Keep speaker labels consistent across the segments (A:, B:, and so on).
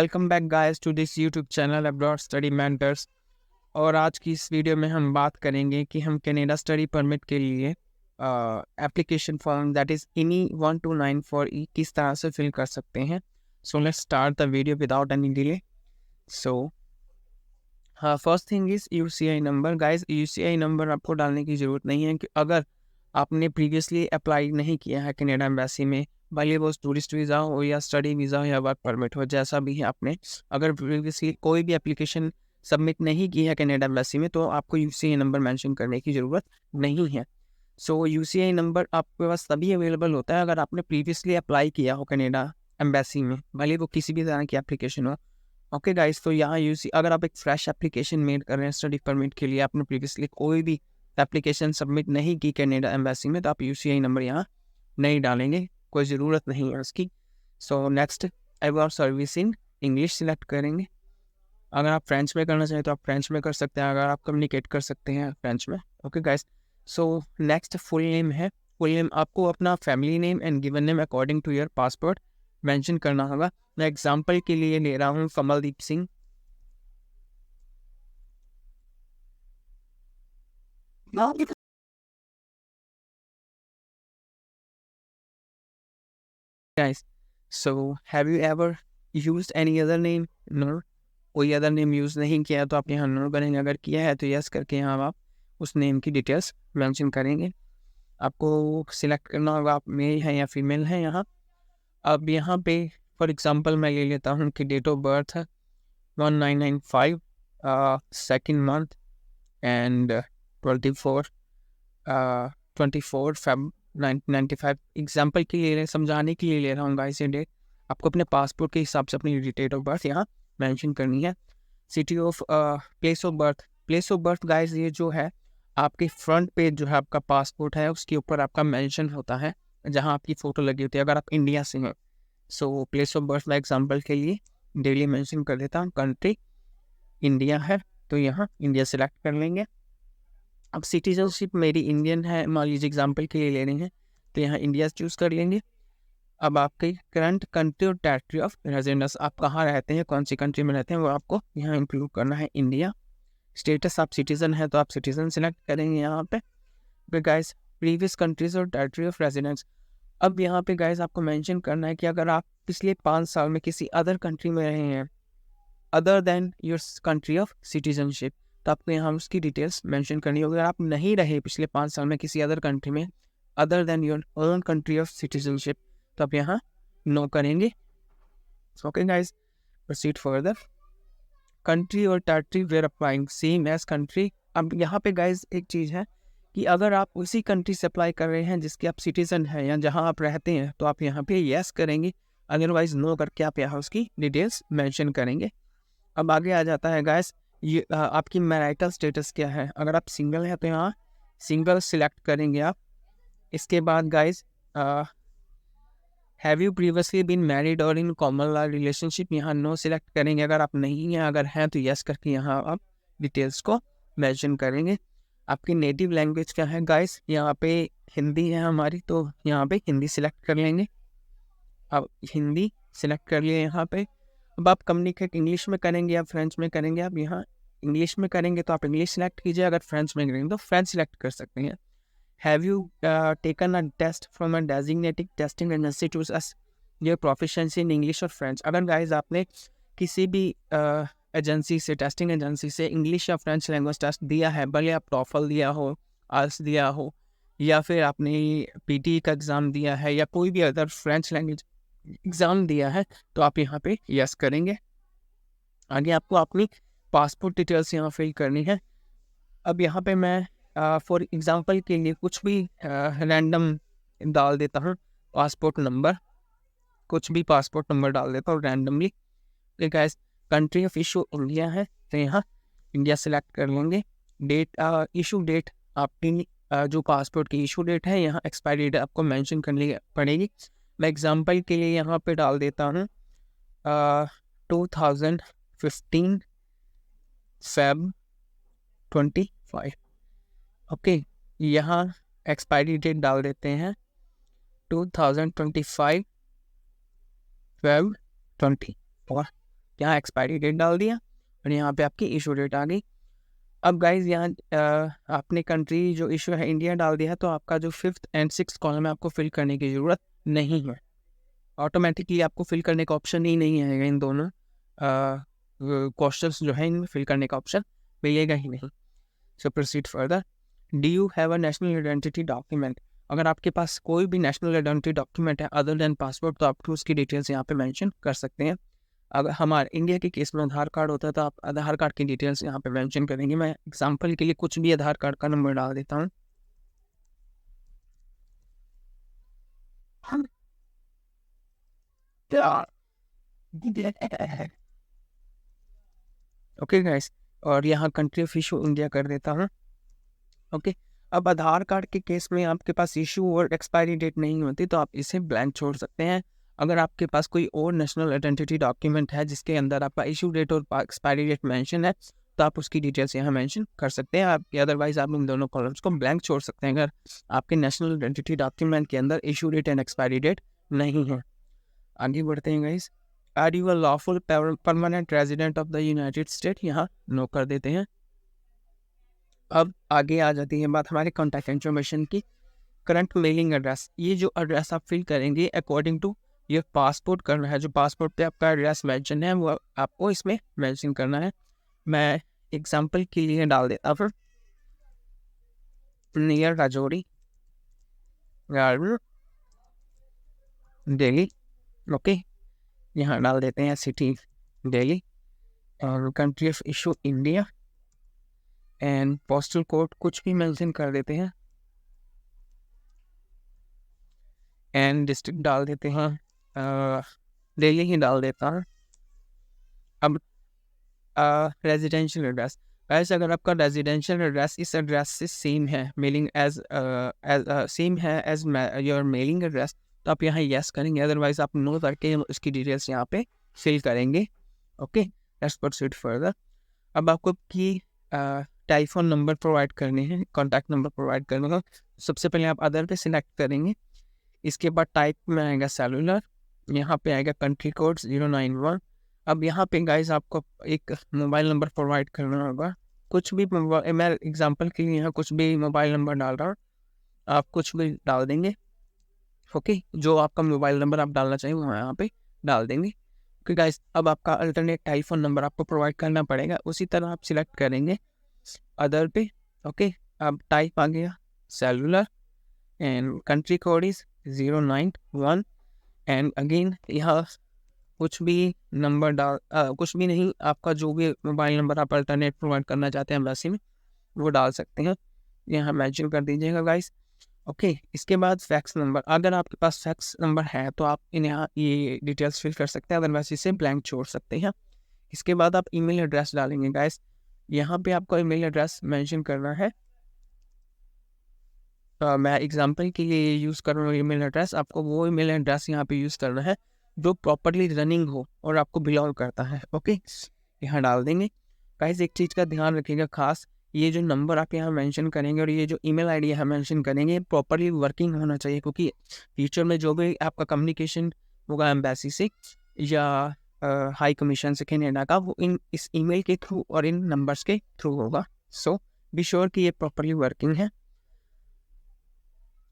A: Welcome back guys to this YouTube channel abroad study mentors. और आज की इस वीडियो में हम बात करेंगे कि हम कनाडा स्टडी परमिट के लिए एप्लीकेशन फॉर्म दैट इज़ इनी 1294E किस तरह से फिल कर सकते हैं। So let's start the video without any delay. So first thing is UCI number. Guys UCI number आपको डालने की ज़रूरत नहीं है कि अगर आपने प्रीवियसली अप्लाई नहीं किया है कनाडा एम्बेसी में, भले वो टूरिस्ट वीज़ा हो या स्टडी वीज़ा हो या वर्क परमिट हो, जैसा भी है, आपने अगर प्रीवियसली कोई भी एप्लीकेशन सबमिट नहीं की है कनाडा एम्बेसी में तो आपको UCI नंबर मेंशन करने की ज़रूरत नहीं है। सो UCI नंबर आपके पास तभी अवेलेबल होता है अगर आपने प्रीवियसली अप्लाई किया हो कनाडा एम्बेसी में, भले वो किसी भी तरह की एप्लीकेशन हो। ओके गाइस, तो यहाँ अगर आप एक फ्रेश एप्लीकेशन मेड कर रहे हैं स्टडी परमिट के लिए, आपने प्रीवियसली कोई भी एप्लीकेशन सबमिट नहीं की कनाडा एम्बेसी में, तो आप UCI नंबर यहाँ नहीं डालेंगे, कोई ज़रूरत नहीं है उसकी। So next, about service in English select करेंगे। अगर आप फ्रेंच में करना चाहें तो आप फ्रेंच में कर सकते हैं, अगर आप कम्युनिकेट कर सकते हैं फ्रेंच में। Okay guys, so next full name है। फुल नेम आपको अपना family name and given name according to your passport mention करना होगा। मैं एग्जांपल के लिए ले रहा हूँ Kamaldeep Singh. Guys, so have you ever used any other name? No. कोई अदर नेम यूज़ नहीं किया तो आप यहाँ नो करेंगे, अगर किया है तो यस करके यहाँ आप उस नेम की डिटेल्स मेंशन करेंगे। आपको सिलेक्ट करना होगा आप मेल हैं या फीमेल हैं यहाँ। अब यहाँ पे फॉर एग्जांपल मैं ले लेता हूँ कि डेट ऑफ बर्थ है 1995 second month and 24 Feb 1995। Example के लिए समझाने के लिए ले रहा हूँ गाइस ये डेट। आपको अपने पासपोर्ट के हिसाब से अपनी डेट ऑफ बर्थ यहाँ मेंशन करनी है। City of place of birth guys, ये जो है आपके फ्रंट पेज जो है आपका पासपोर्ट है उसके ऊपर आपका मेंशन होता है जहाँ आपकी फ़ोटो लगी होती है अगर आप इंडिया से हैं। सो प्लेस ऑफ बर्थ मैं एग्जांपल के लिए डेली मेंशन कर देता हूँ। कंट्री इंडिया है तो यहाँ इंडिया सेलेक्ट कर लेंगे। अब सिटीजनशिप मेरी इंडियन है, मान लीजिए एग्जाम्पल के लिए ले रहे हैं तो यहाँ इंडिया चूज़ कर लेंगे। अब आपके करंट कंट्री और टेरिटरी ऑफ रेजिडेंस, आप कहाँ रहते हैं, कौन सी कंट्री में रहते हैं, वो आपको यहाँ इंक्लूड करना है इंडिया। स्टेटस आप सिटीज़न है तो आप सिटीज़न सेलेक्ट करेंगे यहाँ पे गाइस। प्रीवियस कंट्रीज और टेरिटरी ऑफ रेजिडेंस, अब यहाँ पे गाइस आपको मेंशन करना है कि अगर आप पिछले 5 साल में किसी अदर कंट्री में रहे हैं other than your country of citizenship, तो आपको यहाँ उसकी डिटेल्स मेंशन करनी होगी। अगर आप नहीं रहे पिछले 5 साल में किसी अदर कंट्री में other than your own country of citizenship, तो आप यहाँ नो करेंगे। Okay guys, proceed further. Country और territory where applying same as country. अब यहाँ पे गाइस एक चीज़ है कि अगर आप उसी कंट्री से अप्लाई कर रहे हैं जिसके आप सिटीजन हैं या जहाँ आप रहते हैं तो आप यहाँ पे यस करेंगे, अदरवाइज नो करके आप यहाँ उसकी डिटेल्स मेंशन करेंगे। अब आगे आ जाता है गाइस, ये आपकी मैरिटल स्टेटस क्या है। अगर आप सिंगल हैं तो यहाँ सिंगल सिलेक्ट करेंगे आप। इसके बाद guys, have you previously been married और इन कॉमन लॉ रिलेशनशिप, यहाँ नो सिलेक्ट करेंगे। अगर आप नहीं हैं, अगर हैं तो यस करके यहाँ आप डिटेल्स को मेंशन करेंगे। आपकी नेटिव लैंग्वेज क्या है गाइस, यहाँ पे हिंदी है हमारी तो यहाँ पे हिंदी सिलेक्ट कर लेंगे। अब हिंदी सिलेक्ट कर लिए यहाँ पे। अब आप कम्युनिकेट इंग्लिश में करेंगे या फ्रेंच में करेंगे, आप यहाँ इंग्लिश में करेंगे तो आप इंग्लिश सेलेक्ट कीजिए, अगर फ्रेंच में करेंगे तो फ्रेंच सेलेक्ट कर सकते हैं। Have you taken a test from a designated testing agency to us your proficiency in English और फ्रेंच। अगर गाइज आपने किसी भी एजेंसी से, टेस्टिंग एजेंसी से इंग्लिश या फ्रेंच लैंग्वेज टेस्ट दिया है, भले आप टॉफल दिया हो, आइल्स दिया हो, या फिर आपने PT का एग्ज़ाम दिया है या कोई भी अदर फ्रेंच लैंग्वेज एग्ज़ाम दिया है, तो आप यहाँ पे यस करेंगे। आगे आपको अपनी पासपोर्ट डिटेल्स यहाँ फिल करनी है। अब यहाँ पे मैं फॉर एग्जांपल के लिए कुछ भी रैंडम डाल देता हूँ, पासपोर्ट नंबर, कुछ भी पासपोर्ट नंबर डाल देता हूँ रैंडमली। ठीक है, कंट्री ऑफ इशू इंडिया है तो यहाँ इंडिया सेलेक्ट कर लेंगे। डेट इशू डेट आपकी जो पासपोर्ट की इशू डेट है, यहाँ एक्सपायरी डेट आपको मेंशन करनी पड़ेगी। मैं एग्जांपल के लिए यहाँ पे डाल देता हूँ 2015 Feb 25। ओके, यहाँ एक्सपायरी डेट डाल देते हैं 2025 Feb 20। यहाँ एक्सपायरी डेट डाल दिया और यहाँ पे आपकी इशू डेट आ गई। अब गाइज यहाँ आपने कंट्री जो इशू है इंडिया डाल दिया है, तो आपका जो 5th एंड 6th कॉलम है आपको फिल करने की ज़रूरत नहीं है। ऑटोमेटिकली आपको फिल करने का ऑप्शन ही नहीं आएगा, इन दोनों क्वेश्चंस जो है इनमें फिल करने का ऑप्शन मिलेगा ही नहीं। So proceed further. Do you have a national identity document? अगर आपके पास कोई भी नेशनल आइडेंटिटी डॉक्यूमेंट है अदर देन पासपोर्ट, तो आप उसकी डिटेल्स यहाँ पे मेंशन कर सकते हैं। अगर हमारे इंडिया के केस में आधार कार्ड होता है तो आप आधार कार्ड की डिटेल्स यहाँ पे मेंशन करेंगे। मैं एग्जांपल के लिए कुछ भी आधार कार्ड का नंबर डाल देता हूँ। ओके गाइस, और यहाँ कंट्री ऑफ इशू इंडिया कर देता हूँ। ओके, अब आधार कार्ड के केस में आपके पास इशू और एक्सपायरी डेट नहीं होती तो आप इसे ब्लैंक छोड़ सकते हैं। अगर आपके पास कोई और नेशनल आइडेंटिटी डॉक्यूमेंट है जिसके अंदर आपका इशू डेट और एक्सपायरी डेट मेंशन है, तो आप उसकी डिटेल्स यहाँ मेंशन कर सकते हैं। आप अदरवाइज आप इन दोनों कॉलम्स को ब्लैंक छोड़ सकते हैं अगर आपके नेशनल आइडेंटिटी डॉक्यूमेंट के अंदर issue date and expiry date नहीं है। आगे बढ़ते हैं guys. Are you a lawful permanent resident of the United State? यहाँ नो कर देते हैं। अब आगे आ जाती है बात हमारे कॉन्टैक्ट इन्फॉर्मेशन की। करंट मेलिंग एड्रेस, ये जो एड्रेस आप फिल करेंगे अकॉर्डिंग टू ये पासपोर्ट करना है, जो पासपोर्ट पे आपका एड्रेस मेंशन है वो आपको इसमें मेंशन करना है। मैं एग्जांपल के लिए डाल देता हूँ नियर राजौरी दिल्ली। ओके, यहाँ डाल देते हैं सिटी दिल्ली और country of issue India and postal code कुछ भी मेंशन कर देते हैं एंड डिस्ट्रिक्ट डाल देते हैं दिल्ली ही डाल देता हूँ। अब रेजिडेंशियल एड्रेस, ऐसे अगर आपका रेजिडेंशियल एड्रेस इस एड्रेस से सेम है मेलिंग एज सेम है एज योर मेलिंग एड्रेस, तो आप यहाँ यस करेंगे, अदरवाइज आप नो करके उसकी डिटेल्स यहाँ पे फिल करेंगे। Okay, let's proceed further. अब आपको की टेलीफोन नंबर प्रोवाइड करने हैं, कॉन्टैक्ट नंबर प्रोवाइड करने का। सबसे पहले आप अदर पे सिलेक्ट करेंगे, इसके बाद टाइप में आएगा सेलुलर, यहाँ पे आएगा कंट्री कोड 091। अब यहाँ पे गाइस आपको एक मोबाइल नंबर प्रोवाइड करना होगा, कुछ भी मैं एग्जांपल के लिए यहाँ कुछ भी मोबाइल नंबर डाल रहा हूँ, आप कुछ भी डाल देंगे। ओके, जो आपका मोबाइल नंबर आप डालना चाहिए वो यहाँ पे डाल देंगे। ओके गाइस, अब आपका अल्टरनेट टेलीफोन नंबर आपको प्रोवाइड करना पड़ेगा, उसी तरह आप सिलेक्ट करेंगे अदर पे। ओके, अब टाइप आ गया cellular and country code is 091 and again यहाँ कुछ भी नंबर डाल कुछ भी नहीं, आपका जो भी मोबाइल नंबर आप अल्टरनेट प्रोवाइड करना चाहते हैं एम्बेसी में वो डाल सकते हैं, यहाँ मेंशन कर दीजिएगा गाइस। ओके, इसके बाद फैक्स नंबर, अगर आपके पास फैक्स नंबर है तो आप यहाँ ये डिटेल्स फिल कर सकते हैं, अदरवाइज इसे ब्लैंक छोड़ सकते हैं। इसके बाद आप ईमेल एड्रेस डालेंगे गाइस, यहाँ पे आपको ईमेल एड्रेस मेंशन करना है। मैं एग्जांपल के लिए यूज़ कर रहा हूँ ईमेल एड्रेस, आपको वो ईमेल एड्रेस यहाँ पे यूज़ करना है जो प्रॉपर्ली रनिंग हो और आपको बिलोंग करता है। ओके, यहाँ डाल देंगे गाइस। एक चीज़ का ध्यान रखिएगा खास, ये जो नंबर आप यहाँ मेंशन करेंगे और ये जो ईमेल आईडी यहाँ मेंशन करेंगे प्रॉपर्ली वर्किंग होना चाहिए, क्योंकि फ्यूचर में जो भी आपका कम्युनिकेशन होगा एम्बेसी से या हाई कमीशन से कनाडा का, वो इस ईमेल के थ्रू और इन नंबर्स के थ्रू होगा। सो बी श्योर कि ये प्रॉपर्ली वर्किंग है।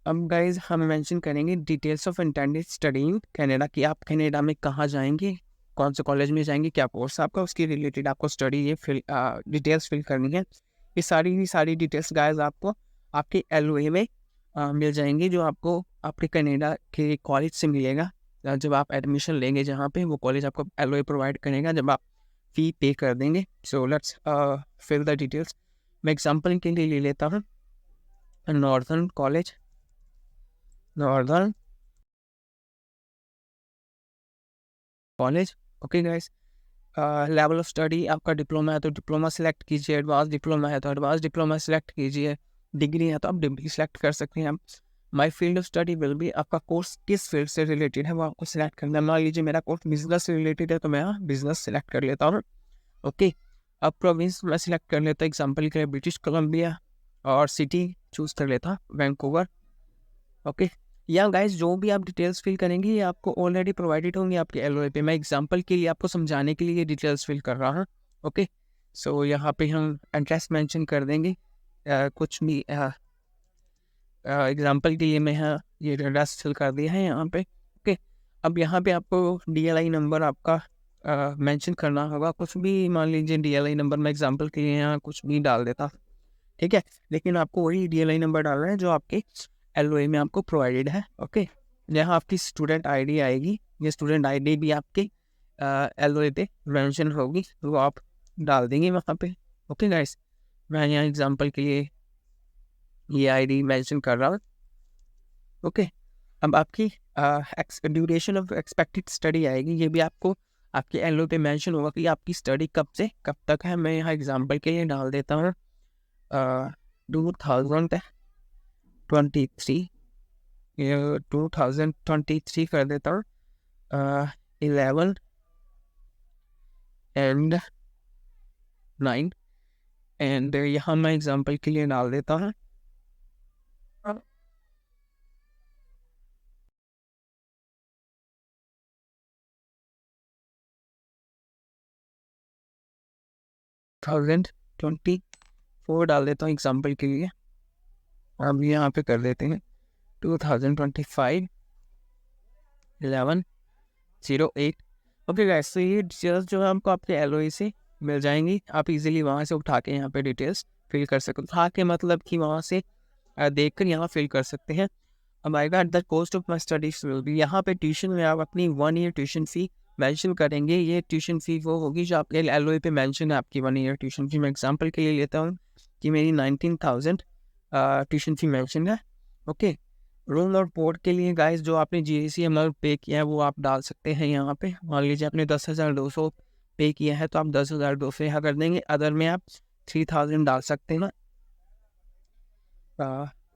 A: अब गाइज हम मेंशन करेंगे details of intended study in Canada, कि आप कनाडा में कहाँ जाएंगे, कौन से कॉलेज में जाएंगे, क्या कोर्स आपका, उसकी रिलेटेड आपको स्टडी ये डिटेल्स फिल करनी है। ये सारी डिटेल्स गाइज आपको आपके LOA में मिल जाएंगी, जो आपको आपके कनाडा के कॉलेज से मिलेगा जब आप एडमिशन लेंगे, जहाँ पे वो कॉलेज आपको LOA प्रोवाइड करेगा जब आप फ़ी पे कर देंगे। So let's fill the details. मैं एग्जाम्पल के लिए ले लेता हूँ northern college, northern college. Okay guys, level of study आपका डिप्लोमा है तो डिप्लोमा सेलेक्ट कीजिए, एडवांस डिप्लोमा है तो एडवांस डिप्लोमा सेलेक्ट कीजिए, डिग्री है तो आप डिग्री सेलेक्ट कर सकते हैं। My field of study will भी, आपका कोर्स किस फील्ड से रिलेटेड है वो आपको सिलेक्ट करना है। मान लीजिए मेरा कोर्स बिजनेस से रिलेटेड है तो मैं यहाँ बिजनेस सेलेक्ट कर लेता हूँ। ओके, अब प्रोविंस मैं सिलेक्ट कर लेता हूँ, एग्जाम्पल के लिए ब्रिटिश कोलम्बिया, और सिटी चूज़ कर लेता वैंकूवर। ओके, या गाइस जो भी आप डिटेल्स फिल करेंगे ये आपको ऑलरेडी प्रोवाइडेड होंगे आपके एलओए पे। मैं एग्जांपल के लिए आपको समझाने के लिए ये डिटेल्स फिल कर रहा हूँ। ओके, सो यहाँ पे हम एड्रेस मेंशन कर देंगे। कुछ भी एग्जांपल के लिए मैं यहाँ ये एड्रेस फिल कर दिया है यहाँ पे। ओके, अब यहाँ पे आपको डीएलआई नंबर आपका मेंशन करना होगा। कुछ भी मान लीजिए डीएलआई नंबर, मैं एग्जांपल के लिए यहाँ कुछ भी डाल देता, ठीक है, लेकिन आपको वही डीएलआई नंबर डालना है जो आपके एलओए में आपको प्रोवाइडेड है। ओके, यहाँ आपकी स्टूडेंट आईडी आएगी, ये स्टूडेंट आईडी भी आपके एलओए पे मेंशन होगी, वो आप डाल देंगे वहाँ पे। ओके गाइस, मैं यहाँ एग्जांपल के लिए ये आईडी मेंशन कर रहा हूँ। ओके, अब आपकी ड्यूरेशन ऑफ एक्सपेक्टेड स्टडी आएगी, ये भी आपको आपके एलओए पे मेंशन होगा कि आपकी स्टडी कब से कब तक है। मैं यहाँ एग्जांपल के लिए डाल देता हूँ 2023, 2023 कर देता हूँ 11 एंड 9, एंड यहाँ मैं एग्जांपल के लिए डाल देता हूँ 2024 डाल देता हूँ एग्जांपल के लिए। अब यहाँ पे कर देते हैं 2025 11/08। ओके गाइस, तो ये डिटेल्स जो है आपको आपके एलओए से मिल जाएंगी। आप इजीली वहाँ से उठा के यहाँ पे डिटेल्स फिल कर सकते हो। उठा के मतलब कि वहाँ से देख कर यहाँ फिल कर सकते हैं। अब आएगा at the cost of my studies will be, यहाँ पे ट्यूशन में आप अपनी 1 ईयर ट्यूशन फ़ी मेंशन करेंगे। ये ट्यूशन फ़ी वो होगी जो आपके एलओए पे मेंशन है आपकी 1 ईयर ट्यूशन फ़ी। मैं एग्जांपल के लिए लेता हूँ कि मेरी 19,000 ट्यूशन फ़ी मेंशन है। ओके, रूम और बोर्ड के लिए गाइस जो आपने जीएससी अमाउंट पे किया है वो आप डाल सकते हैं यहाँ पे। मान लीजिए आपने 10,200 पे किया है तो आप 10,200 यहाँ कर देंगे। अदर में आप 3,000 डाल सकते हैं ना।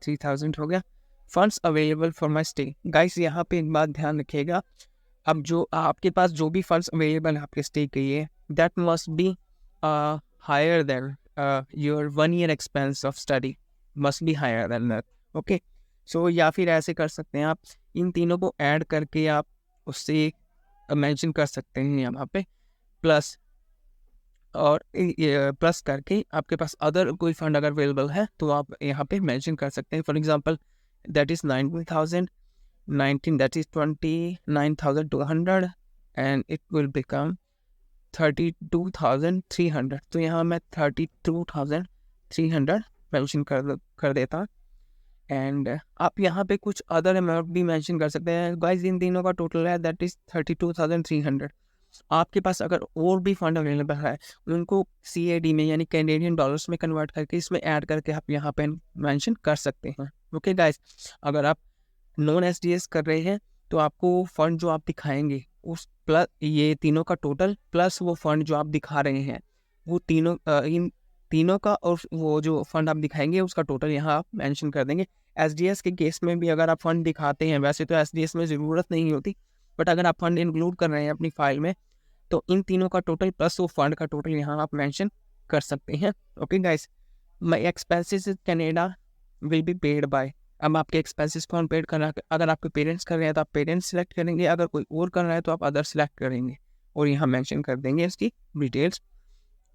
A: 3,000 हो गया। Funds available for my stay, guys यहाँ पे एक बात ध्यान रखिएगा। अब जो आपके पास जो भी फंड्स अवेलेबल है आपके स्टे के लिए, that must be higher than your 1 year expense of study, must be higher than that. Okay, so या फिर ऐसे कर सकते हैं आप, इन तीनों को ऐड करके आप उससे मेंशन कर सकते हैं यहाँ पे प्लस, और प्लस करके आपके पास अदर कोई फंड अगर अवेलेबल है तो आप यहाँ पे मेंशन कर सकते हैं। For example that is 19,019, that is 29,200 and it will become 32,300। तो यहाँ मैं 32,300 मेंशन कर देता हूँ। एंड आप यहाँ पे कुछ अदर अमाउंट भी मेंशन कर सकते हैं। गाइस इन तीनों का टोटल है दैट इज़ 32,300। आपके पास अगर और भी फंड अवेलेबल है उनको CAD में यानी कैनेडियन डॉलर्स में कन्वर्ट करके इसमें ऐड करके आप यहाँ पे मेंशन कर सकते हैं। ओके गाइस, अगर आप नॉन SDS कर रहे हैं तो आपको फंड जो आप दिखाएंगे उस प्लस ये तीनों का टोटल प्लस वो फंड जो आप दिखा रहे हैं वो तीनों इन तीनों का और वो जो फंड आप दिखाएंगे उसका टोटल यहाँ आप मेंशन कर देंगे। SDS के केस में भी अगर आप फंड दिखाते हैं, वैसे तो SDS में ज़रूरत नहीं होती, बट अगर आप फंड इंक्लूड कर रहे हैं अपनी फाइल में तो इन तीनों का टोटल प्लस वो फंड का टोटल यहाँ आप मेंशन कर सकते हैं। Okay guys, my expenses in Canada will be paid by, अब आपके एक्सपेंसेस कौन पेड कर रहा है? अगर आपके पेरेंट्स कर रहे हैं तो आप पेरेंट्स सेलेक्ट करेंगे, अगर कोई और कर रहा है तो आप अदर सेलेक्ट करेंगे और यहाँ मेंशन कर देंगे इसकी डिटेल्स।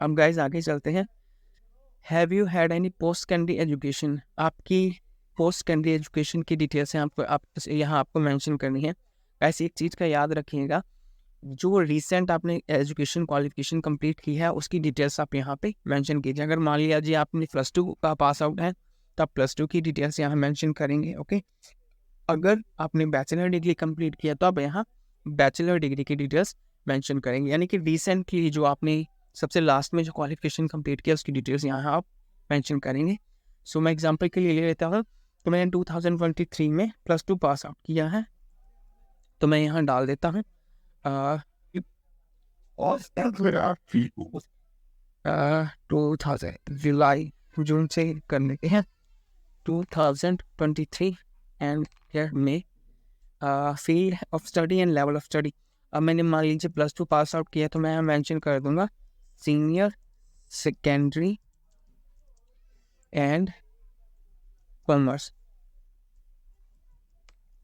A: अब गाइस आगे चलते हैं। Have you had any post secondary education, आपकी पोस्ट सेकेंडरी एजुकेशन की डिटेल्स हैं आपको यहाँ आपको मेंशन करनी है। ऐसी एक चीज़ का याद रखिएगा, जो रिसेंट आपने एजुकेशन क्वालिफिकेशन कंप्लीट की है उसकी डिटेल्स आप यहाँ पे मेंशन कीजिए। अगर मान लिया जी आपने +2 का पास आउट है तो आप +2 की डिटेल्स यहाँ मेंशन करेंगे। ओके, अगर आपने बैचलर डिग्री कंप्लीट किया तो आप यहाँ बैचलर डिग्री की डिटेल्स मेंशन करेंगे, यानी कि रिसेंटली जो आपने सबसे लास्ट में जो क्वालिफिकेशन कंप्लीट किया उसकी डिटेल्स यहाँ आप मेंशन करेंगे। सो मैं एग्जांपल के लिए ले लेता हूँ, तो मैंने 2023 में +2 पास आउट किया है तो मैं यहाँ डाल देता हूँ 2000 जुलाई जून से करने के हैं 2023 एंड here में field of study and level of study. अब मैंने मान लीजिए +2 पास आउट किया तो मैं मेंशन कर दूंगा सीनियर सेकेंडरी एंड कॉमर्स।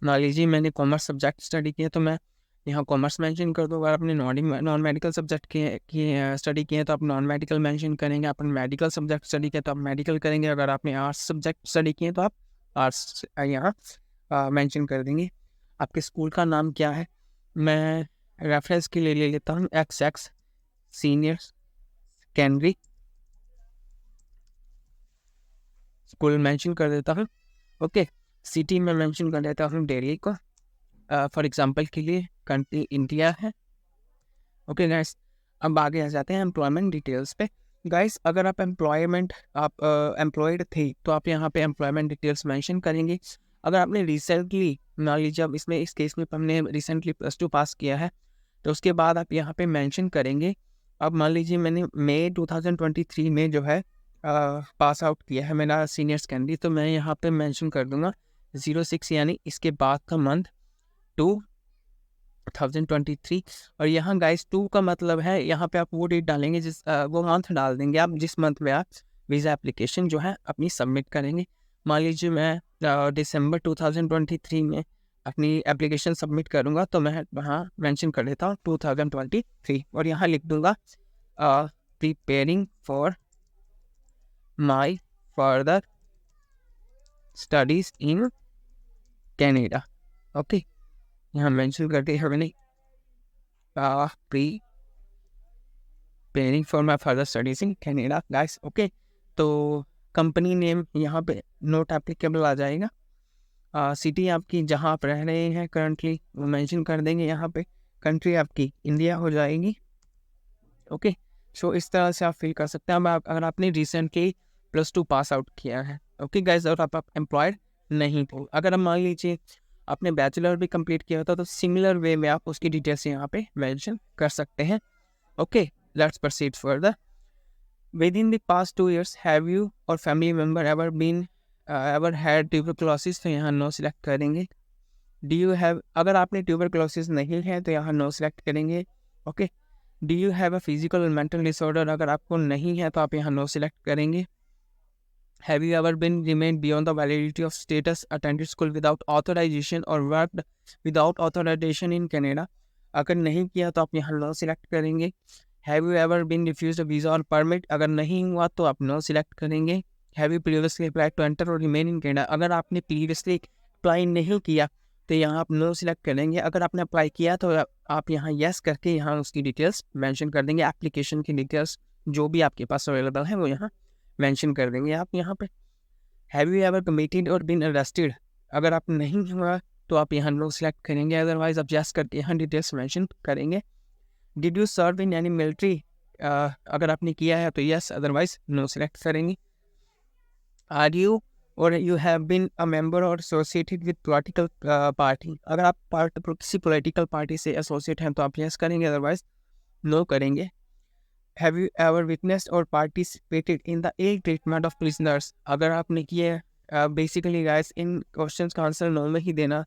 A: मान लीजिए मैंने कॉमर्स सब्जेक्ट स्टडी किया तो मैं यहाँ कॉमर्स मेंशन कर दूँ। अगर आपने नॉन मेडिकल सब्जेक्ट की स्टडी किए हैं तो आप नॉन मेडिकल मेंशन करेंगे। आपने मेडिकल सब्जेक्ट स्टडी किया तो आप मेडिकल करेंगे। अगर आपने आर्ट्स सब्जेक्ट स्टडी किए तो आप आर्ट्स यहाँ मेंशन कर देंगे। आपके स्कूल का नाम क्या है, मैं रेफरेंस के लिए ले लेता हूँ XX senior secondary school mention कर देता हूँ। ओके, सिटी में मेंशन कर देता हूँ दिल्ली को फॉर एग्जांपल के लिए, कंट्री इंडिया है। ओके गाइस, अब आगे आ जाते हैं एम्प्लॉयमेंट डिटेल्स पे। गाइस अगर आप एम्प्लॉयड थे तो आप यहाँ पे एम्प्लॉयमेंट डिटेल्स मेंशन करेंगे। अगर आपने रिसेंटली, मान लीजिए अब इसमें इस केस में हमने रिसेंटली +2 पास किया है तो उसके बाद आप यहाँ पे मेंशन करेंगे। अब मान लीजिए मैंने मई 2023 में जो है पास आउट किया है मेरा सीनियर सेकेंडरी, तो मैं यहाँ पे मेंशन कर दूंगा 06 यानी इसके बाद का मंथ 2023। और यहाँ गाइस 2 का मतलब है यहाँ पे आप वो डेट डालेंगे वो मंथ डाल देंगे आप जिस मंथ में आप वीज़ा एप्लीकेशन जो है अपनी सबमिट करेंगे। मान लीजिए मैं दिसंबर 2023 में अपनी एप्लीकेशन सबमिट करूँगा तो मैं वहाँ मेंशन कर देता हूँ 2023 और यहाँ लिख दूँगा preparing for my further studies in Canada. Okay, यहाँ मेंशन करके है मैंने preparing for my further studies in Canada guys. Okay, तो कंपनी नेम यहाँ पे नोट एप्लीकेबल आ जाएगा। सिटी आपकी जहाँ आप रह रहे हैं करंटली वो मेंशन कर देंगे यहाँ पे। कंट्री आपकी इंडिया हो जाएगी। ओके, सो इस तरह से आप फिल कर सकते हैं। अब अगर आपने रिसेंटली +2 पास आउट किया है, ओके गाइस, और आप एम्प्लॉयड नहीं थे, अगर आप मान लीजिए आपने बैचलर भी कंप्लीट किया होता तो सिमिलर वे में आप उसकी डिटेल्स यहाँ पे मेंशन कर सकते हैं। Okay, let's proceed further. Within the past 2 years, have you or family member ever had tuberculosis? तो यहाँ नो सिलेक्ट करेंगे। Do you have, अगर आपने tuberculosis नहीं है तो यहाँ नो सिलेक्ट करेंगे। Okay, Do you have a physical or mental disorder? अगर आपको नहीं है तो आप यहाँ नो सिलेक्ट करेंगे। Have you ever been remained beyond the validity of status, attended school without authorization or worked without authorization in Canada? अगर नहीं किया तो आप यहाँ नो सिलेक्ट करेंगे। Have you ever been refused a visa or permit? अगर नहीं हुआ तो आप नो सिलेक्ट करेंगे। Have you previously applied to enter or remain in Canada? अगर आपने previously अप्लाई नहीं किया तो यहाँ आप नो सिलेक्ट करेंगे। अगर आपने अप्लाई किया तो आप यहाँ येस करके यहाँ उसकी डिटेल्स मेंशन कर देंगे। एप्लीकेशन की डिटेल्स जो भी आपके पास अवेलेबल है वो यहाँ मेंशन कर देंगे आप यहाँ पे। हैव यू एवर कमिटेड और बीन अरेस्टेड? अगर आप नहीं हुआ तो आप यहाँ नो सिलेक्ट करेंगे, अदरवाइज आप यस करके यहाँ डिटेल्स मेंशन करेंगे। Did you serve in any military? अगर आपने किया है तो यस, अदरवाइज नो सिलेक्ट करेंगे। आर यू और you have been a member और एसोसिएटेड विद पॉलिटिकल पार्टी? अगर आप किसी पॉलिटिकल पार्टी से एसोसिएट हैं तो आप यस करेंगे, अदरवाइज नो करेंगे। Have you ever witnessed or participated in the ill treatment of prisoners? अगर आपने किया, बेसिकली गाइस इन क्वेश्चंस का आंसर नो में ही देना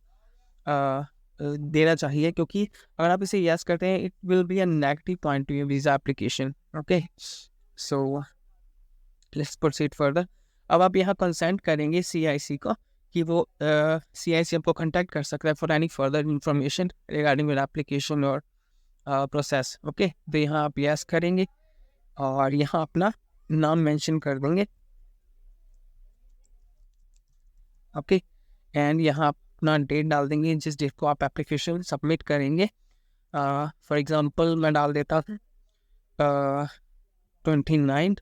A: चाहिए, क्योंकि अगर आप इसे यस करते हैं it will be a negative point two your visa application. Okay, so let's proceed further. अब आप यहाँ कंसेंट करेंगे CIC को कि वो CIC आपको कॉन्टैक्ट कर सकता है for any further information regarding your application और प्रोसेस। ओके, तो यहाँ आप यस करेंगे और यहाँ अपना नाम मेंशन कर देंगे। ओके, एंड यहाँ अपना डेट डाल देंगे जिस डेट को आप एप्लीकेशन सबमिट करेंगे। फॉर एग्जांपल मैं डाल देता हूँ 29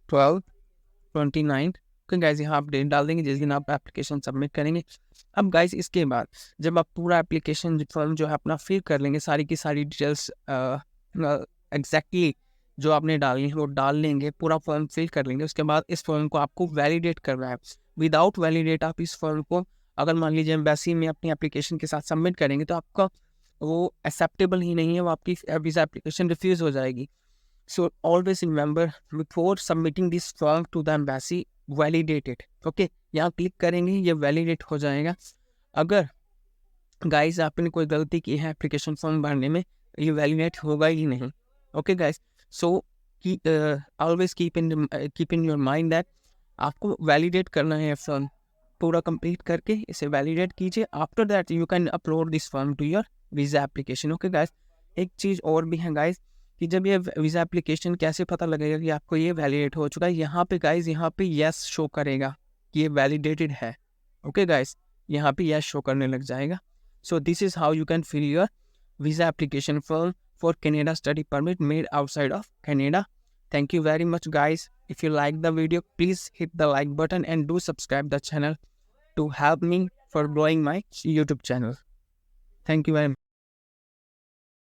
A: 12/29। गाइज यहाँ आप डेट डाल देंगे जिस दिन आप एप्लीकेशन सबमिट करेंगे। अब गाइज इसके बाद जब आप पूरा एप्लीकेशन फॉर्म जो है अपना फिल कर लेंगे, सारी की सारी डिटेल्स एग्जैक्टली जो आपने डाली है वो डाल लेंगे, पूरा फॉर्म फिल कर लेंगे। उसके बाद इस फॉर्म को आपको वैलिडेट करना है। विदाउट वैलिडेट आप इस फॉर्म को अगर मान लीजिए एम्बेसी में अपनी एप्लीकेशन के साथ सबमिट करेंगे तो आपका वो एक्सेप्टेबल ही नहीं है, वो आपकी वीज़ा एप्लीकेशन रिफ्यूज़ हो जाएगी। So always remember before submitting this form to the embassy, validate it. Okay, यहाँ क्लिक करेंगे ये वैलिडेट हो जाएगा। अगर गाइस आपने कोई गलती की है एप्लीकेशन फॉर्म भरने में, ये वैलिडेट होगा ही नहीं। Okay guys, so always keep in your mind that आपको वैलिडेट करना है फॉर्म, पूरा कंप्लीट करके इसे वैलिडेट कीजिए। After that you can upload this form to your visa application. Okay guys, एक चीज़ और भी है गाइस कि जब ये वीज़ा एप्लीकेशन कैसे पता लगेगा कि आपको ये वैलिडेट हो चुका है, यहाँ पे गाइस यहाँ पे यस शो करेगा कि ये वैलिडेटेड है। ओके गाइस, यहाँ पे यस शो करने लग जाएगा। So this is how you can fill your visa application form for Canada study permit made outside of Canada. Thank you very much guys. If you like the video, please hit the like button and do subscribe the channel to help me for growing my YouTube channel. Thank you very much.